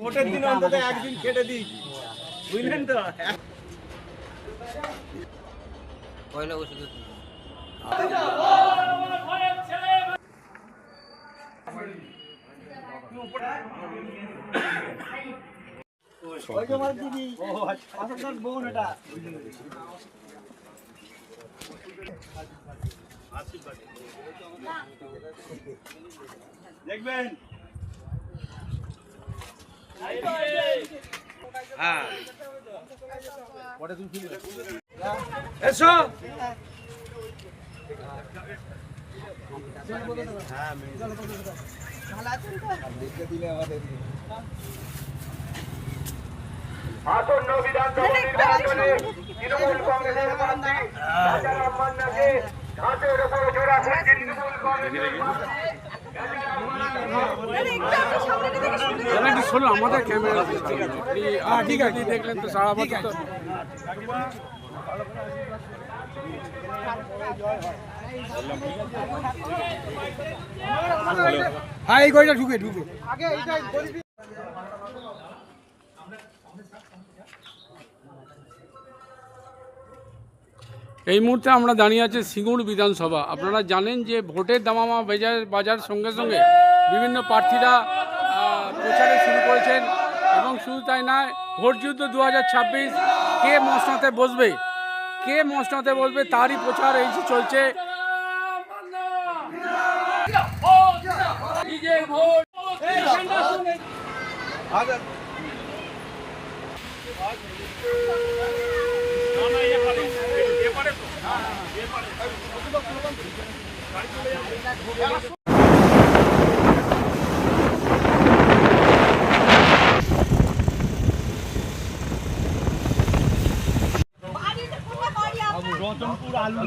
ভোটের দিন অন্তত একদিন কেটে দিই, বুঝলেন তো? পয়লা বসে দেখবেন এসো। আসন্ন বিধানসভা নির্বাচনে তৃণমূল কংগ্রেসের প্রার্থী রাজা রামমান্নাকে ঘাটের উপরে জোড়া ফুলছে তৃণমূল কংগ্রেসের আমাদের ক্যামেরা ঠিক আছে, দেখলেন তো সারা বছর তো হ্যাঁ এই গড়িটা ঢুকে এই মুহূর্তে আমরা দাঁড়িয়ে আছি সিঙ্গুর বিধানসভা। আপনারা জানেন যে ভোটের দামামা বাজার সঙ্গে সঙ্গে বিভিন্ন প্রার্থীরা প্রচারে শুরু করেছেন এবং শুধু তাই নয়, ভোট যুদ্ধ 2026 কে মসনাতে বসবে তারই প্রচার এই যে চলছে। রতনপুর আলু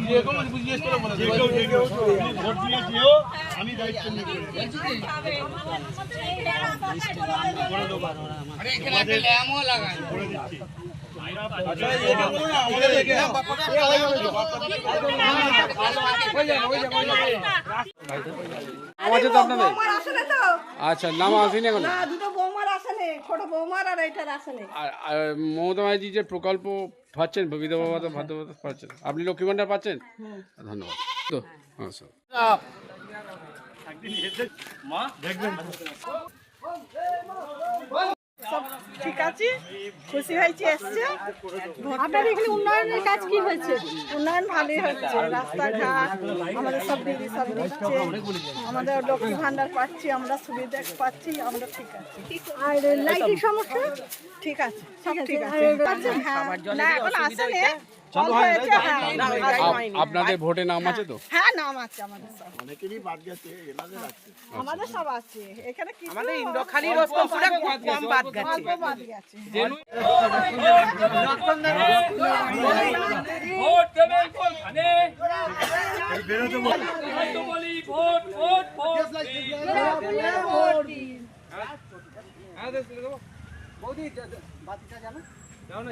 ভোট দিয়ে যেও, আমি দায়িত্ব নিয়ে আচ্ছা, নাম আসেনি এখন। মমতা ব্যানার্জি যে প্রকল্প পাচ্ছেন, বিধবা ভাতা পাচ্ছেন, আপনি লক্ষ্মী ভান্ডার পাচ্ছেন? ধন্যবাদ। তো হ্যাঁ স্যার, দেখবেন ঠিক আছে, খুশি হয়েছে এসছে। আপনার এখানে উন্নয়নের কাজ কি হয়েছে? উন্নয়ন ভালোই হচ্ছে, রাস্তাঘাট আমাদের সব দিদি সব দিচ্ছে, আমাদের লক্ষ্মী ভান্ডার পাচ্ছি, আমরা সুবিধা পাচ্ছি, আমরা ঠিক আছে। আর লাইটের সমস্যা ঠিক আছে, সব ঠিক আছে। না এখন আসেনি, আপনাদের ভোটে নাম আছে তো? হ্যাঁ নাম আছে আমাদের সব, অনেকেরই বাদ গেছে, এনাদের আছে, আমাদের সব আছে এখানে। আমাদের ইন্দ্রখালী রসমপুরে কম বাদ গেছে। বাদ গেছে। ভোট দেবেন কোনখানে? বলি ভোট ভোট ভোট বৌদি বাতিটা জানো? যাও না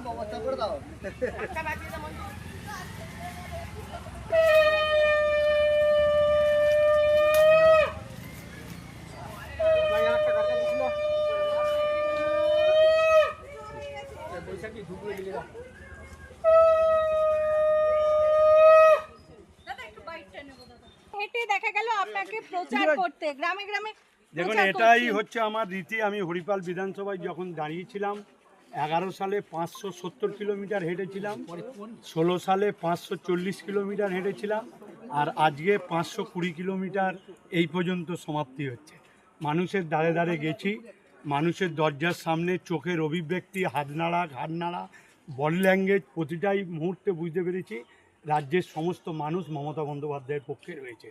ব্যবস্থা করে দাও। হেঁটে দেখা গেল আপনাকে প্রচার করতে গ্রামে গ্রামে। দেখুন, এটাই হচ্ছে আমার রীতি। আমি হরিপাল বিধানসভায় যখন দাঁড়িয়েছিলাম 11 সালে 570 কিলোমিটার হেঁটেছিলাম, 16 সালে 540 কিলোমিটার হেঁটেছিলাম, আর আজকে 520 কিলোমিটার এই পর্যন্ত সমাপ্তি হচ্ছে। মানুষের দ্বারে দ্বারে গেছি, মানুষের দরজার সামনে চোখের অভিব্যক্তি, হাত নাড়া, ঘাড় নাড়া, বডি ল্যাঙ্গুয়েজ প্রতিটাই মুহূর্তে বুঝতে পেরেছি রাজ্যের সমস্ত মানুষ মমতা বন্দ্যোপাধ্যায়ের পক্ষে রয়েছে।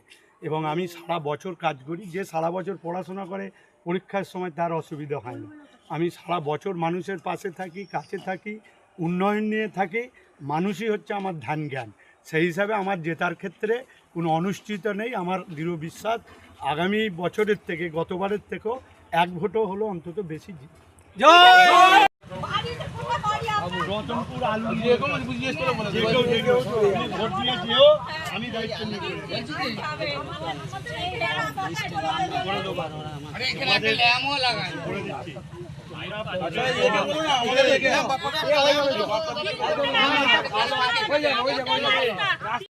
এবং আমি সারা বছর কাজ করি, যে সারা বছর পড়াশোনা করে পরীক্ষার সময় তার অসুবিধা হয় না। আমি সারা বছর মানুষের পাশে থাকি, কাছে থাকি, উন্নয়ন নিয়ে থাকি। মানুষই হচ্ছে আমার ধ্যান জ্ঞান। সেই হিসাবে আমার জেতার ক্ষেত্রে কোনো অনুষ্ঠিত নেই। আমার দৃঢ় বিশ্বাস আগামী বছরের থেকে, গতবারের থেকেও 1 ভোটও হলো অন্তত বেশি জিত। রতনপুর আলু ভোট দিয়ে যেও, আমি দায়িত্ব নিয়ে করে দিচ্ছি।